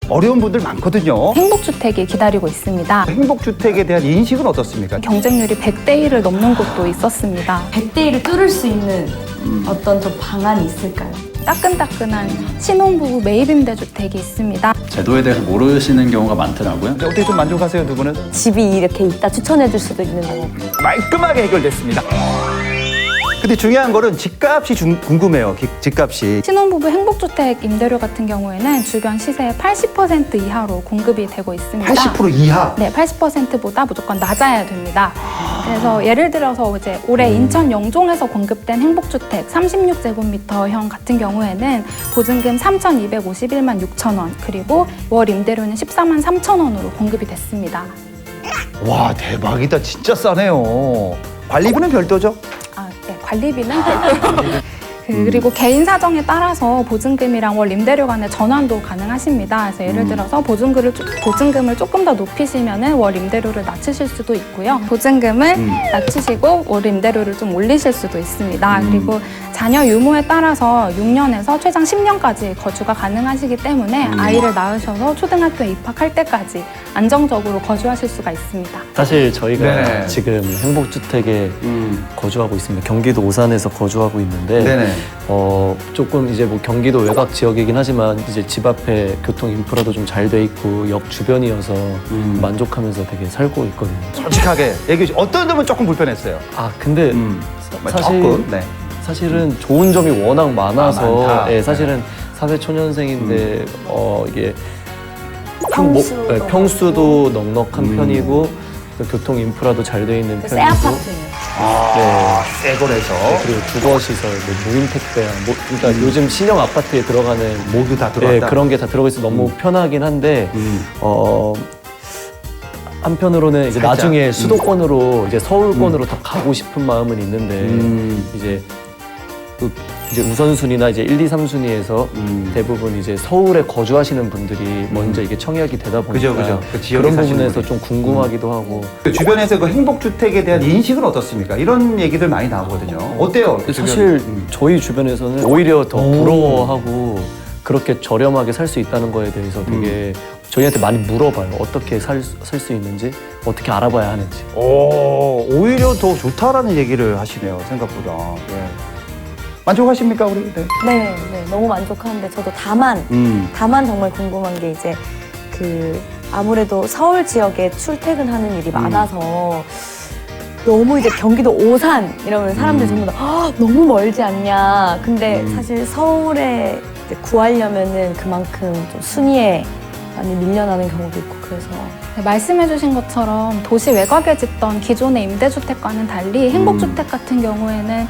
어려운 분들 많거든요. 행복주택이 기다리고 있습니다. 행복주택에 대한 인식은 어떻습니까? 경쟁률이 100대 1을 넘는 곳도 있었습니다. 100대 1을 뚫을 수 있는 어떤 좀 방안이 있을까요? 따끈따끈한 신혼부부 매입임대주택이 있습니다. 제도에 대해서 모르시는 경우가 많더라고요. 어떻게 좀 만족하세요, 두 분은? 집이 이렇게 있다 추천해 줄 수도 있는 거고. 말끔하게 해결됐습니다. 근데 중요한 거는 집값이 궁금해요. 집값이. 신혼부부 행복주택 임대료 같은 경우에는 주변 시세의 80% 이하로 공급이 되고 있습니다. 80% 이하. 네, 80%보다 무조건 낮아야 됩니다. 그래서 예를 들어서 이제 올해 인천 영종에서 공급된 행복주택 36제곱미터형 같은 경우에는 보증금 3,251만 6천 원, 그리고 월 임대료는 14만 3천 원으로 공급이 됐습니다. 와, 대박이다. 진짜 싸네요. 관리비는 별도죠? 네, 관리비는 그리고 개인 사정에 따라서 보증금이랑 월 임대료 간의 전환도 가능하십니다. 그래서 예를 들어서 보증금을 조금 더 높이시면은 월 임대료를 낮추실 수도 있고요. 보증금을 낮추시고 월 임대료를 좀 올리실 수도 있습니다. 그리고 자녀 유무에 따라서 6년에서 최장 10년까지 거주가 가능하시기 때문에 아이를 낳으셔서 초등학교에 입학할 때까지 안정적으로 거주하실 수가 있습니다. 사실 저희가 네. 지금 행복주택에 거주하고 있습니다. 경기도 오산에서 거주하고 있는데 네네. 조금 이제 뭐 경기도 외곽 지역이긴 하지만 이제 집 앞에 교통 인프라도 좀 잘 돼 있고 역 주변이어서 만족하면서 되게 살고 있거든요. 솔직하게 얘기해 주세요. 어떤 점은 조금 불편했어요? 근데 사실 조금, 네. 사실은 좋은 점이 워낙 많아서 많다. 예, 사실은 사회초년생인데 이게 평수도 넉넉한 편이고 또 교통 인프라도 잘 돼 있는 새 편이고 아파트예요. 새 거래서. 그리고 주거시설, 무임 택배랑 그러니까 요즘 신형 아파트에 들어가는 모두 다 들어갔다. 그런 게 다 들어가 있어 너무 편하긴 한데 한편으로는 이제 살짝. 나중에 수도권으로 이제 서울권으로 더 가고 싶은 마음은 있는데 이제 우선순위나 이제 1, 2, 3순위에서 대부분 이제 서울에 거주하시는 분들이 먼저 이게 청약이 되다 보니까 그죠. 그 지역에 그런 사시는 부분에서 분이. 좀 궁금하기도 하고 그 주변에서 그 행복주택에 대한 인식은 어떻습니까? 이런 얘기들 많이 나오거든요. 어때요? 그 주변? 사실 저희 주변에서는 오히려 더 부러워하고 그렇게 저렴하게 살 수 있다는 거에 대해서 되게 저희한테 많이 물어봐요. 어떻게 살 수 있는지, 어떻게 알아봐야 하는지. 오히려 더 좋다라는 얘기를 하시네요. 생각보다. 예. 만족하십니까, 우리? 네. 네, 너무 만족하는데 저도 다만 정말 궁금한 게 이제 아무래도 서울 지역에 출퇴근하는 일이 많아서 너무 이제 경기도 오산 이러면 사람들이 전부 다 너무 멀지 않냐. 근데 사실 서울에 이제 구하려면은 그만큼 좀 순위에 많이 밀려나는 경우도 있고 그래서 네, 말씀해주신 것처럼 도시 외곽에 짓던 기존의 임대주택과는 달리 행복주택 같은 경우에는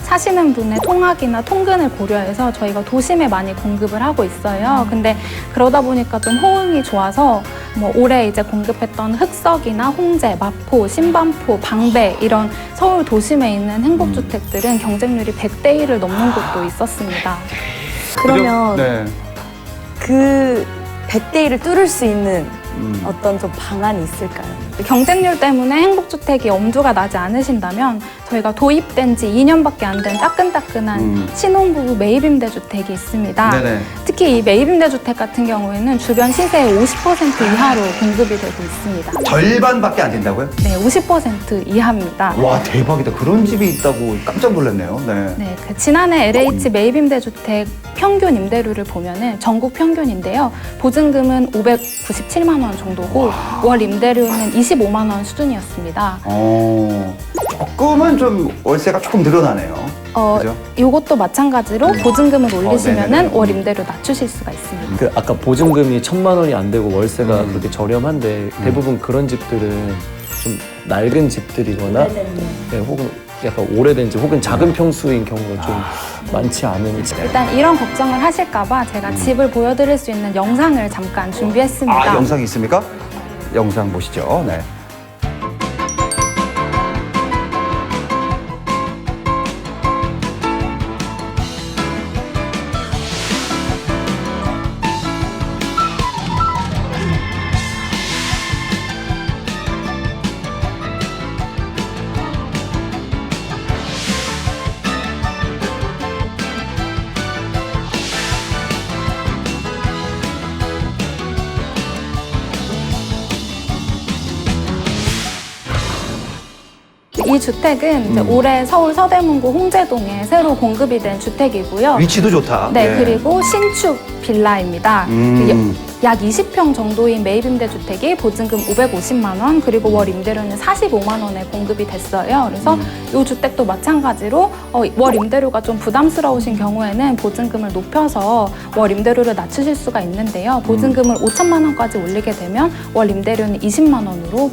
사시는 분의 통학이나 통근을 고려해서 저희가 도심에 많이 공급을 하고 있어요. 근데 그러다 보니까 좀 호응이 좋아서 뭐 올해 이제 공급했던 흑석이나 홍제, 마포, 신반포, 방배 이런 서울 도심에 있는 행복주택들은 경쟁률이 100대 1을 넘는 곳도 있었습니다. 그러면 네. 그 100대 1을 뚫을 수 있는 어떤 좀 방안이 있을까요? 경쟁률 때문에 행복주택이 엄두가 나지 않으신다면 저희가 도입된 지 2년밖에 안 된 따끈따끈한 신혼부부 매입임대주택이 있습니다. 네네. 특히 이 매입임대주택 같은 경우에는 주변 시세의 50% 이하로 공급이 되고 있습니다. 절반밖에 안 된다고요? 네, 50% 이하입니다. 와, 대박이다. 그런 집이 있다고 깜짝 놀랐네요. 네. 네, 지난해 LH 매입임대주택 평균 임대료를 보면은 전국 평균인데요. 보증금은 597만 원 정도고 월 임대료는 25만 원 수준이었습니다. 조금은 좀 월세가 조금 늘어나네요. 그죠? 이것도 마찬가지로 보증금을 올리시면은 네네네. 월 임대료 낮추실 수가 있습니다. 아까 보증금이 1,000만 원이 안 되고 월세가 그렇게 저렴한데 대부분 그런 집들은 좀 낡은 집들이거나 혹은 약간 오래된 집 혹은 작은 평수인 경우가 좀 많지 않은 집. 일단 이런 걱정을 하실까봐 제가 집을 보여드릴 수 있는 영상을 잠깐 준비했습니다. 영상이 있습니까? 영상 보시죠. 네. 이 주택은 이제 올해 서울 서대문구 홍제동에 새로 공급이 된 주택이고요. 위치도 좋다. 네, 예. 그리고 신축 빌라입니다. 약 20평 정도인 매입 임대 주택이 보증금 550만 원, 그리고 월 임대료는 45만 원에 공급이 됐어요. 그래서 이 주택도 마찬가지로 월 임대료가 좀 부담스러우신 경우에는 보증금을 높여서 월 임대료를 낮추실 수가 있는데요. 보증금을 5천만 원까지 올리게 되면 월 임대료는 20만 원으로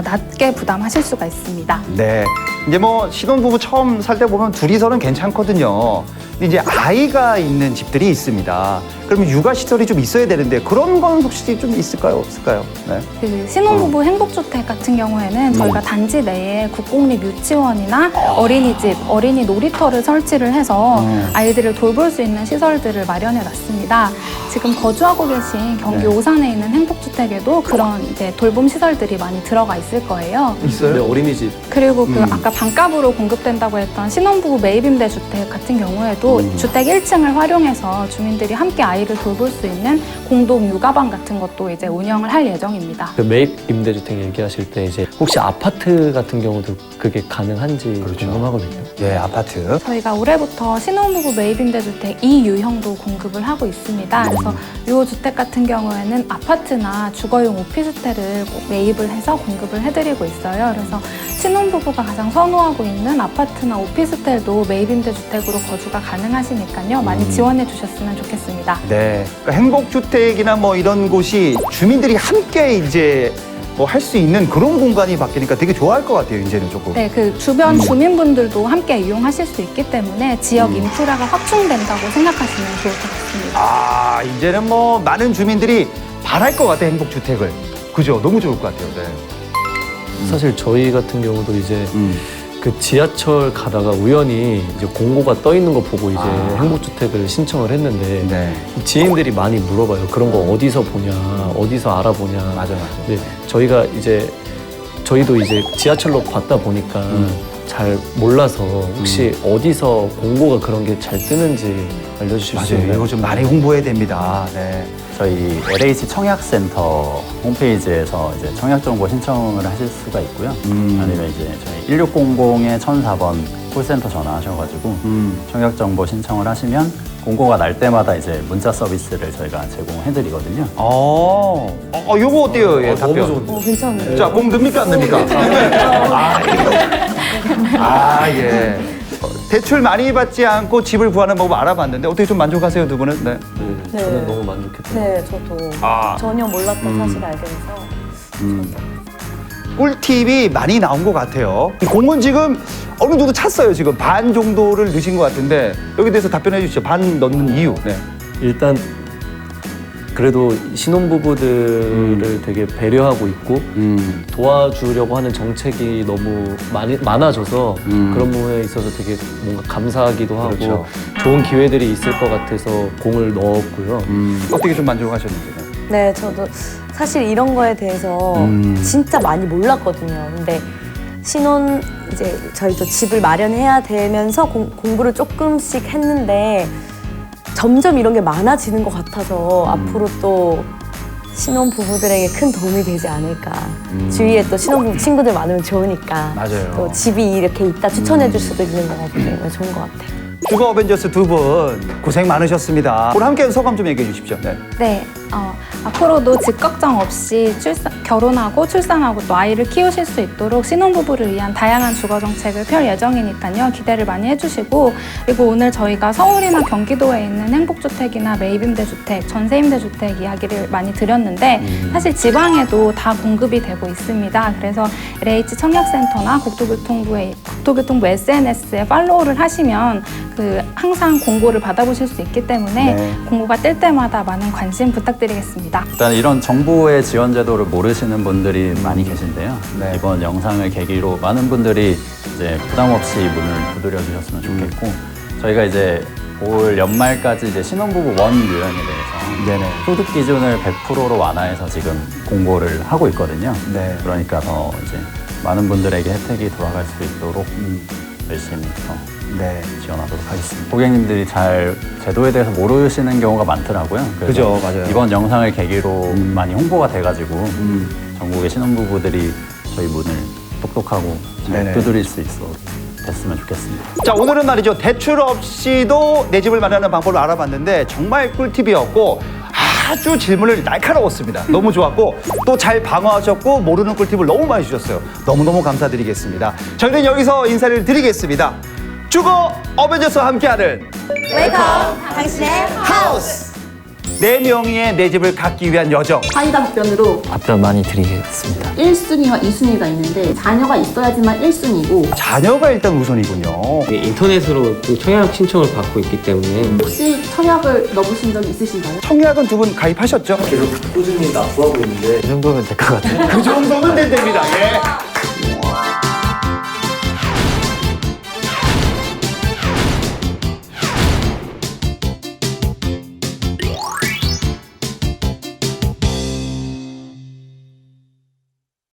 낮게 부담하실 수가 있습니다. 네. 이제 뭐 신혼부부 처음 살 때 보면 둘이서는 괜찮거든요. 근데 이제 아이가 있는 집들이 있습니다. 그러면 육아시설이 좀 있어야 되는데 그런 건 혹시 좀 있을까요? 없을까요? 네. 그 신혼부부 행복주택 같은 경우에는 저희가 단지 내에 국공립 유치원이나 어린이집, 어린이 놀이터를 설치를 해서 아이들을 돌볼 수 있는 시설들을 마련해 놨습니다. 지금 거주하고 계신 경기 오산에 있는 행복주택에도 그런 이제 돌봄 시설들이 많이 들어가 있을 거예요. 있어요? 네, 어린이집. 그리고 그 아까 반값으로 공급된다고 했던 신혼부부 매입임대 주택 같은 경우에도 주택 1층을 활용해서 주민들이 함께 아이를 돌볼 수 있는 공동 육아방 같은 것도 이제 운영을 할 예정입니다. 그 매입 임대주택 얘기하실 때 이제 혹시 아파트 같은 경우도 그게 가능한지 그렇죠. 궁금하거든요. 예, 아파트. 저희가 올해부터 신혼부부 매입임대주택 2유형도 공급을 하고 있습니다. 그래서 이 주택 같은 경우에는 아파트나 주거용 오피스텔을 매입을 해서 공급을 해드리고 있어요. 그래서 신혼부부가 가장 선호하고 있는 아파트나 오피스텔도 매입임대주택으로 거주가 가능하시니까요. 많이 지원해 주셨으면 좋겠습니다. 네. 그러니까 행복주택이나 뭐 이런 곳이 주민들이 함께 이제 뭐 할 수 있는 그런 공간이 바뀌니까 되게 좋아할 것 같아요, 이제는 조금. 네, 그 주변 주민분들도 함께 이용하실 수 있기 때문에 지역 인프라가 확충된다고 생각하시면 좋을 것 같습니다. 아, 이제는 뭐 많은 주민들이 바랄 것 같아요, 행복주택을. 그죠? 너무 좋을 것 같아요, 네. 사실 저희 같은 경우도 이제 그 지하철 가다가 우연히 이제 공고가 떠 있는 거 보고 이제 행복주택을 신청을 했는데 네. 지인들이 많이 물어봐요. 그런 거 어디서 보냐, 어디서 알아보냐. 맞아. 근데 저희가 이제 저희도 이제 지하철로 봤다 보니까 잘 몰라서 혹시 어디서 공고가 그런 게 잘 뜨는지 알려주실 수 맞아요. 있나요? 이거 좀 많이 홍보해야 됩니다. 네. 저희 LH 청약센터 홈페이지에서 이제 청약 정보 신청을 하실 수가 있고요. 아니면 이제 저희 1600에 1004번 콜센터 전화하셔가지고 청약 정보 신청을 하시면 공고가 날 때마다 이제 문자 서비스를 저희가 제공해드리거든요. 요거 어때요? 예, 답변. 너무 좋은데. 괜찮네요. 자, 공 듭니까, 안 듭니까? 예. 대출 많이 받지 않고 집을 구하는 방법 알아봤는데 어떻게 좀 만족하세요, 두 분은? 네. 네, 저는 너무 만족했어요. 네, 저도 전혀 몰랐던 사실을 알게 돼서 꿀팁이 많이 나온 것 같아요. 이 공은 지금 어느 정도 찼어요, 지금. 반 정도를 넣으신 것 같은데 여기 대해서 답변해 주시죠. 반 넣는 이유. 네. 일단 그래도 신혼부부들을 되게 배려하고 있고 도와주려고 하는 정책이 너무 많아져서 그런 부분에 있어서 되게 뭔가 감사하기도 하고 그렇죠. 좋은 기회들이 있을 것 같아서 공을 넣었고요. 어떻게 좀 만족하셨는지. 네, 저도 사실 이런 거에 대해서 진짜 많이 몰랐거든요. 근데 신혼 이제 저희도 집을 마련해야 되면서 공부를 조금씩 했는데 점점 이런 게 많아지는 것 같아서 앞으로 또 신혼 부부들에게 큰 도움이 되지 않을까. 주위에 또 신혼부부 친구들 많으면 좋으니까. 맞아요. 또 집이 이렇게 있다 추천해 줄 수도 있는 것 같고 좋은 것 같아요. 주거 어벤져스 두 분 고생 많으셨습니다. 오늘 함께 소감 좀 얘기해 주십시오. 네. 네, 앞으로도 집 걱정 없이 결혼하고 출산하고 또 아이를 키우실 수 있도록 신혼부부를 위한 다양한 주거 정책을 펼 예정이니까요. 기대를 많이 해주시고, 그리고 오늘 저희가 서울이나 경기도에 있는 행복주택이나 매입임대주택, 전세임대주택 이야기를 많이 드렸는데 사실 지방에도 다 공급이 되고 있습니다. 그래서 LH 청약센터나 국토교통부 SNS에 팔로우를 하시면 항상 공고를 받아보실 수 있기 때문에 네. 공고가 뜰 때마다 많은 관심 부탁드리겠습니다. 일단 이런 정부의 지원 제도를 모르시는 분들이 많이 계신데요. 네. 이번 영상을 계기로 많은 분들이 이제 부담 없이 문을 두드려 주셨으면 좋겠고 저희가 이제 올 연말까지 이제 신혼부부 원 유형에 대해서 네네. 소득 기준을 100%로 완화해서 지금 공고를 하고 있거든요. 네. 그러니까 더 이제 많은 분들에게 혜택이 돌아갈 수 있도록 열심히 더 네. 지원하도록 하겠습니다. 고객님들이 잘 제도에 대해서 모르시는 경우가 많더라고요. 그래서 그죠, 맞아요. 이번 영상을 계기로 많이 홍보가 돼가지고 전국의 신혼부부들이 저희 문을 똑똑하고 잘 네네. 두드릴 수 있어 됐으면 좋겠습니다. 자, 오늘은 말이죠. 대출 없이도 내 집을 마련하는 방법을 알아봤는데 정말 꿀팁이었고 아주 질문을 날카로웠습니다. 너무 좋았고 또 잘 방어하셨고 모르는 꿀팁을 너무 많이 주셨어요. 너무너무 감사드리겠습니다. 저희는 여기서 인사를 드리겠습니다. 주거 어벤져스와 함께하는 웰컴 당신의 하우스! 내 명의의 내 집을 갖기 위한 여정. 사이다 답변으로 답변 많이 드리겠습니다. 1순위와 2순위가 있는데 자녀가 있어야지만 1순위고 자녀가 일단 우선이군요. 이게 인터넷으로 그 청약 신청을 받고 있기 때문에 혹시 청약을 넣으신 적이 있으신가요? 청약은 두 분 가입하셨죠? 계속 꾸준히 납부하고 있는데 이 정도면 될 것 같아요. 그 정도면 된답니다. 예.